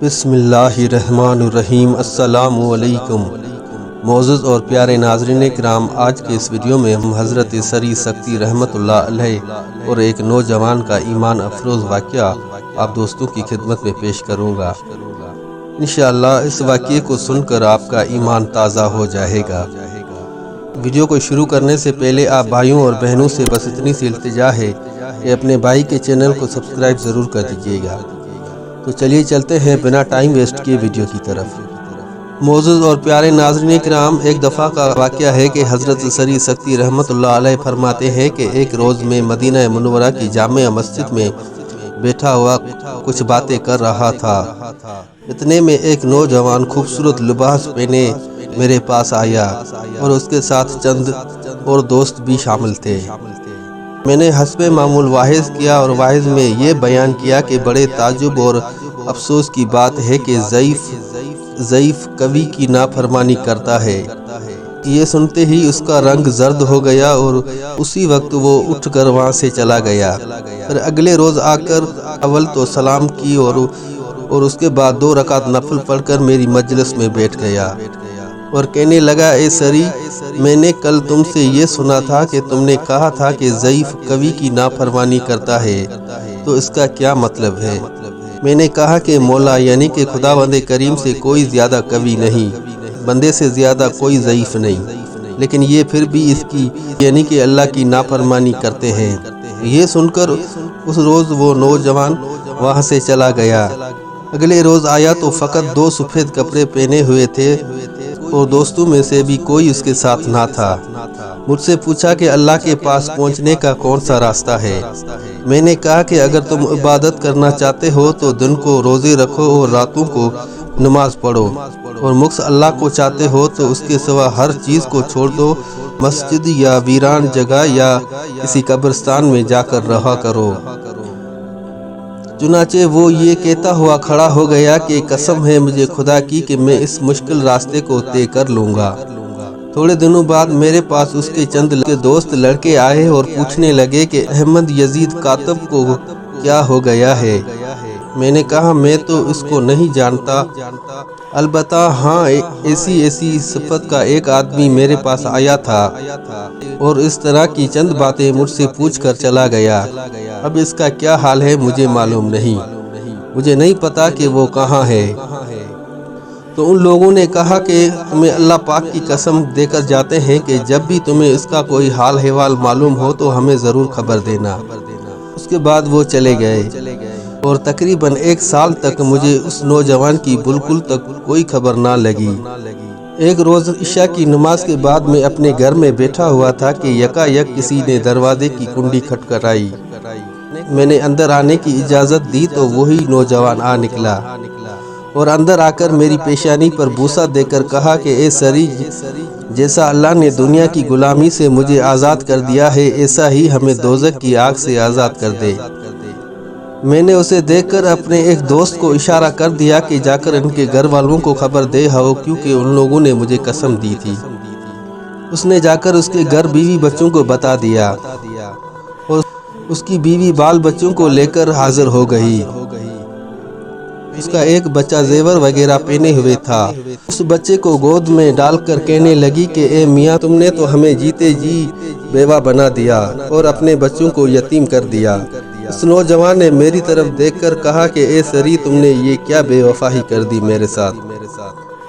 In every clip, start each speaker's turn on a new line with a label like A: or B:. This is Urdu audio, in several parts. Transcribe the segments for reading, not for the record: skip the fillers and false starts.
A: بسم اللہ الرحمن الرحیم۔ السلام علیکم معزز اور پیارے ناظرین کرام، آج کے اس ویڈیو میں ہم حضرت سری سکتی رحمت اللہ علیہ اور ایک نوجوان کا ایمان افروز واقعہ آپ دوستوں کی خدمت میں پیش کروں گا۔ انشاءاللہ اس واقعے کو سن کر آپ کا ایمان تازہ ہو جائے گا۔ ویڈیو کو شروع کرنے سے پہلے آپ بھائیوں اور بہنوں سے بس اتنی سی التجا ہے کہ اپنے بھائی کے چینل کو سبسکرائب ضرور کر دیجیے گا۔ تو چلیے چلتے ہیں بنا ٹائم ویسٹ کیے ویڈیو کی طرف۔ معزز اور پیارے ناظرین کرام، ایک دفعہ کا واقعہ ہے کہ حضرت سری سکتی رحمت اللہ علیہ فرماتے ہیں کہ ایک روز میں مدینہ منورہ کی جامع مسجد میں بیٹھا ہوا کچھ باتیں کر رہا تھا۔ اتنے میں ایک نوجوان خوبصورت لباس پہنے میرے پاس آیا اور اس کے ساتھ چند اور دوست بھی شامل تھے۔ میں نے حسب معمول واعظ کیا اور واعظ میں یہ بیان کیا کہ بڑے تعجب اور افسوس کی بات ہے کہ ضعیف قوی کی نافرمانی کرتا ہے۔ یہ سنتے ہی اس کا رنگ زرد ہو گیا اور اسی وقت وہ اٹھ کر وہاں سے چلا گیا۔ پھر اگلے روز آ کر اول تو سلام کی اور اس کے بعد 2 رکعت نفل پڑھ کر میری مجلس میں بیٹھ گیا اور کہنے لگا، اے سری، میں نے کل تم سے یہ سنا تھا کہ تم نے کہا تھا کہ ضعیف قوی کی نافرمانی کرتا ہے، تو اس کا کیا مطلب ہے؟ میں نے کہا کہ مولا یعنی کہ خداوند کریم سے کوئی زیادہ قوی نہیں، بندے سے زیادہ کوئی ضعیف نہیں، لیکن یہ پھر بھی اس کی یعنی کہ اللہ کی نافرمانی کرتے ہیں۔ یہ سن کر اس روز وہ نوجوان وہاں سے چلا گیا۔ اگلے روز آیا تو فقط 2 سفید کپڑے پہنے ہوئے تھے اور دوستوں میں سے بھی کوئی اس کے ساتھ نہ تھا۔ مجھ سے پوچھا کہ اللہ کے پاس پہنچنے کا کون سا راستہ ہے؟ میں نے کہا کہ اگر تم عبادت کرنا چاہتے ہو تو دن کو روزے رکھو اور راتوں کو نماز پڑھو، اور مخص اللہ کو چاہتے ہو تو اس کے سوا ہر چیز کو چھوڑ دو، مسجد یا ویران جگہ یا کسی قبرستان میں جا کر رہا کرو۔ چنانچہ وہ یہ کہتا ہوا کھڑا ہو گیا کہ قسم ہے مجھے خدا کی کہ میں اس مشکل راستے کو طے کر لوں گا۔ تھوڑے دنوں بعد میرے پاس اس کے چند دوست لڑکے آئے اور پوچھنے لگے کہ احمد یزید کاتب کو کیا ہو گیا ہے؟ میں نے کہا میں تو اس کو نہیں جانتا، البتہ ہاں ایسی صفت کا ایک آدمی میرے پاس آیا تھا اور اس طرح کی چند باتیں مجھ سے پوچھ کر چلا گیا۔ اب اس کا کیا حال ہے مجھے معلوم نہیں، مجھے نہیں پتا کہ وہ کہاں ہے۔ تو ان لوگوں نے کہا کہ تمہیں اللہ پاک کی قسم دے کر جاتے ہیں کہ جب بھی تمہیں اس کا کوئی حال احوال معلوم ہو تو ہمیں ضرور خبر دینا۔ اس کے بعد وہ چلے گئے اور تقریباً 1 سال تک مجھے اس نوجوان کی بالکل تک کوئی خبر نہ لگی۔ ایک روز عشاء کی نماز کے بعد میں اپنے گھر میں بیٹھا ہوا تھا کہ یکایک کسی نے دروازے کی کنڈی کھٹکھٹائی۔ میں نے اندر آنے کی اجازت دی تو وہی نوجوان آ نکلا اور اندر آ کر میری پیشانی پر بوسہ دے کر کہا کہ اے سری، جیسا اللہ نے دنیا کی غلامی سے مجھے آزاد کر دیا ہے ایسا ہی ہمیں دوزخ کی آگ سے آزاد کر دے۔ میں نے اسے دیکھ کر اپنے ایک دوست کو اشارہ کر دیا کہ جا کر ان کے گھر والوں کو خبر دے آؤ، کیونکہ ان لوگوں نے مجھے قسم دی تھی۔ اس نے جا کر اس کے گھر بیوی بچوں کو بتا دیا اور اس کی بیوی بال بچوں کو لے کر حاضر ہو گئی۔ اس کا ایک بچہ زیور وغیرہ پہنے ہوئے تھا۔ اس بچے کو گود میں ڈال کر کہنے لگی کہ اے میاں، تم نے تو ہمیں جیتے جی بیوہ بنا دیا اور اپنے بچوں کو یتیم کر دیا۔ اس نوجوان نے میری طرف دیکھ کر کہا کہ اے سری، تم نے یہ کیا بے وفائی کر دی میرے ساتھ؟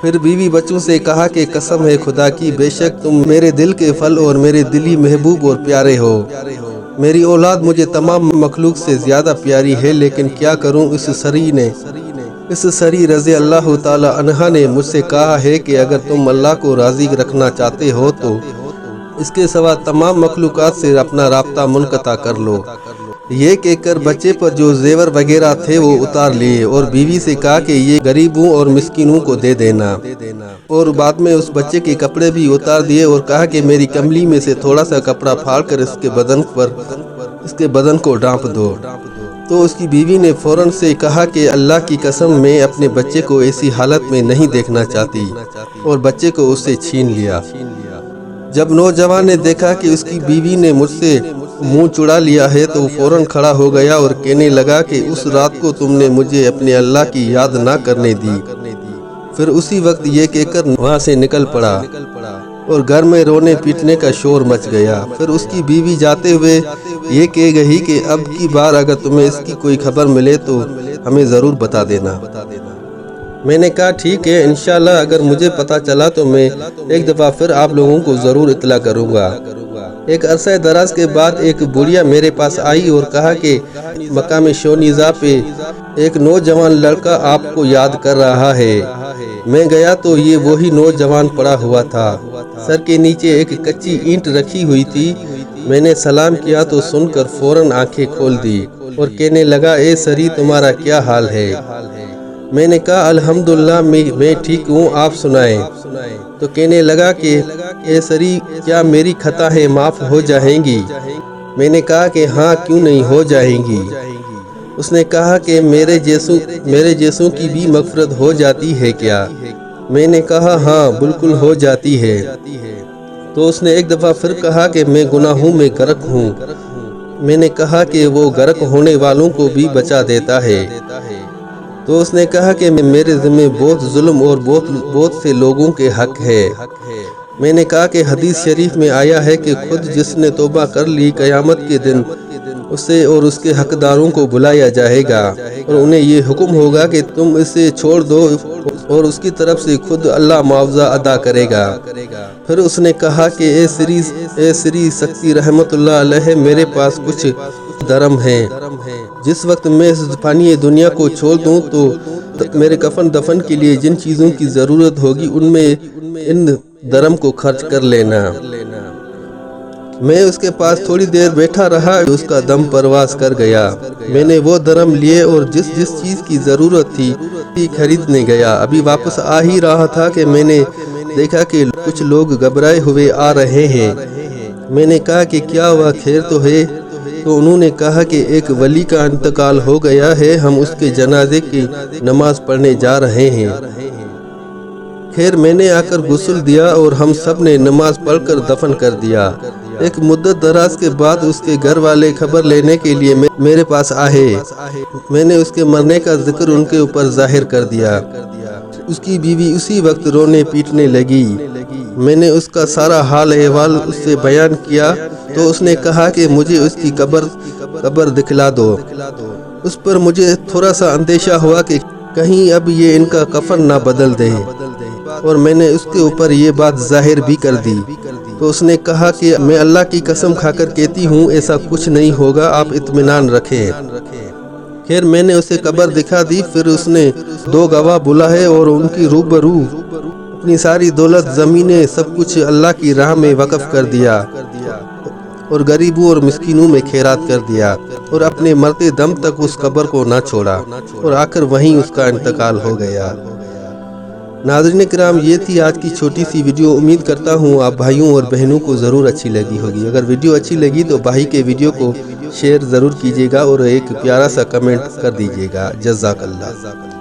A: پھر بیوی بچوں سے کہا کہ قسم ہے خدا کی، بے شک تم میرے دل کے پھل اور میرے دلی محبوب اور پیارے ہو۔ میری اولاد مجھے تمام مخلوق سے زیادہ پیاری ہے، لیکن کیا کروں، اس سری رضی اللہ تعالی عنہ نے مجھ سے کہا ہے کہ اگر تم اللہ کو راضی رکھنا چاہتے ہو تو اس کے سوا تمام مخلوقات سے اپنا رابطہ منقطع کر لو۔ یہ کہہ کر بچے پر جو زیور وغیرہ تھے وہ اتار لیے اور بیوی سے کہا کہ یہ غریبوں اور مسکینوں کو دے دینا، اور بعد میں اس بچے کے کپڑے بھی اتار دیے اور کہا کہ میری کملی میں سے تھوڑا سا کپڑا پھاڑ کر اس کے بدن کو ڈھانپ دو۔ تو اس کی بیوی نے فوراً سے کہا کہ اللہ کی قسم میں اپنے بچے کو ایسی حالت میں نہیں دیکھنا چاہتی، اور بچے کو اس سے چھین لیا۔ جب نوجوان نے دیکھا کہ اس کی بیوی نے مجھ سے منہ چڑا لیا ہے تو فوراً کھڑا ہو گیا اور کہنے لگا کہ اس رات کو تم نے مجھے اپنے اللہ کی یاد نہ کرنے دی۔ پھر اسی وقت یہ کہہ کر وہاں سے نکل پڑا اور گھر میں رونے پیٹنے کا شور مچ گیا۔ پھر اس کی بیوی جاتے ہوئے یہ کہہ گئی کہ اب کی بار اگر تمہیں اس کی کوئی خبر ملے تو ہمیں ضرور بتا دینا۔ میں نے کہا ٹھیک ہے، انشاءاللہ اگر مجھے پتہ چلا تو میں ایک دفعہ پھر آپ لوگوں کو ضرور اطلاع کروں گا۔ ایک عرصہ دراز کے بعد ایک بڑھیا میرے پاس آئی اور کہا کہ مقام شونیزا پہ ایک نوجوان لڑکا آپ کو یاد کر رہا ہے۔ میں گیا تو یہ وہی نوجوان پڑا ہوا تھا، سر کے نیچے ایک کچی اینٹ رکھی ہوئی تھی۔ میں نے سلام کیا تو سن کر فوراً آنکھیں کھول دی اور کہنے لگا اے سری تمہارا کیا حال ہے؟ میں نے کہا الحمدللہ میں ٹھیک ہوں، آپ سنائیں۔ تو کہنے لگا کہ اے سری کیا میری خطائیں معاف ہو جائیں گی؟ میں نے کہا کہ ہاں کیوں نہیں ہو جائیں گی۔ اس نے کہا کہ میرے جیسوں کی بھی مغفرت ہو جاتی ہے کیا؟ میں نے کہا ہاں بالکل ہو جاتی ہے۔ تو اس نے ایک دفعہ پھر کہا کہ میں گناہوں میں غرق ہوں۔ میں نے کہا کہ وہ غرق ہونے والوں کو بھی بچا دیتا ہے۔ تو اس نے کہا کہ میرے ذمہ بہت ظلم اور بہت سے لوگوں کے حق ہے۔ میں نے کہا کہ حدیث شریف میں آیا ہے کہ خود جس نے توبہ کر لی قیامت کے دن اسے اور اس کے حقداروں کو بلایا جائے گا اور انہیں یہ حکم ہوگا کہ تم اسے چھوڑ دو اور اس کی طرف سے خود اللہ معاوضہ ادا کرے گا۔ پھر اس نے کہا کہ اے سری سکتی رحمت اللہ علیہ میرے پاس کچھ درم ہیں، جس وقت میں اس فانی دنیا کو چھوڑ دوں تو میرے کفن دفن کے لیے جن چیزوں کی ضرورت ہوگی ان میں ان درم کو خرچ کر لینا۔ میں اس کے پاس تھوڑی دیر بیٹھا رہا، اس کا دم پرواز کر گیا۔ میں نے وہ درم لیے اور جس چیز کی ضرورت تھی خریدنے گیا۔ ابھی واپس آ ہی رہا تھا کہ میں نے دیکھا کہ کچھ لوگ گھبرائے ہوئے آ رہے ہیں۔ میں نے کہا کہ کیا ہوا، خیر تو ہے؟ تو انہوں نے کہا کہ ایک ولی کا انتقال ہو گیا ہے، ہم اس کے جنازے کی نماز پڑھنے جا رہے ہیں۔ خیر میں نے آ کر غسل دیا اور ہم سب نے نماز پڑھ کر دفن کر دیا۔ ایک مدت دراز کے بعد اس کے گھر والے خبر لینے کے لیے میرے پاس آئے۔ میں نے اس کے مرنے کا ذکر ان کے اوپر ظاہر کر دیا۔ اس کی بیوی اسی وقت رونے پیٹنے لگی۔ میں نے اس کا سارا حال احوال اس سے بیان کیا تو اس نے کہا کہ مجھے اس کی قبر دکھلا دو۔ اس پر مجھے تھوڑا سا اندیشہ ہوا کہ کہیں اب یہ ان کا کفن نہ بدل دے، اور میں نے اس کے اوپر یہ بات ظاہر بھی کر دی۔ تو اس نے کہا کہ میں اللہ کی قسم کھا کر کہتی ہوں ایسا کچھ نہیں ہوگا، آپ اطمینان رکھیں۔ خیر میں نے اسے قبر دکھا دی، پھر اس نے 2 گواہ بلائے اور ان کی روبرو اپنی ساری دولت زمینیں سب کچھ اللہ کی راہ میں وقف کر دیا اور غریبوں اور مسکینوں میں خیرات کر دیا، اور اپنے مرتے دم تک اس قبر کو نہ چھوڑا، اور آخر وہیں اس کا انتقال ہو گیا۔ ناظرین کرام، یہ تھی آج کی چھوٹی سی ویڈیو۔ امید کرتا ہوں آپ بھائیوں اور بہنوں کو ضرور اچھی لگی ہوگی۔ اگر ویڈیو اچھی لگی تو بھائی کے ویڈیو کو شیئر ضرور کیجیے گا اور ایک پیارا سا کمنٹ کر دیجیے گا۔ جزاک اللہ۔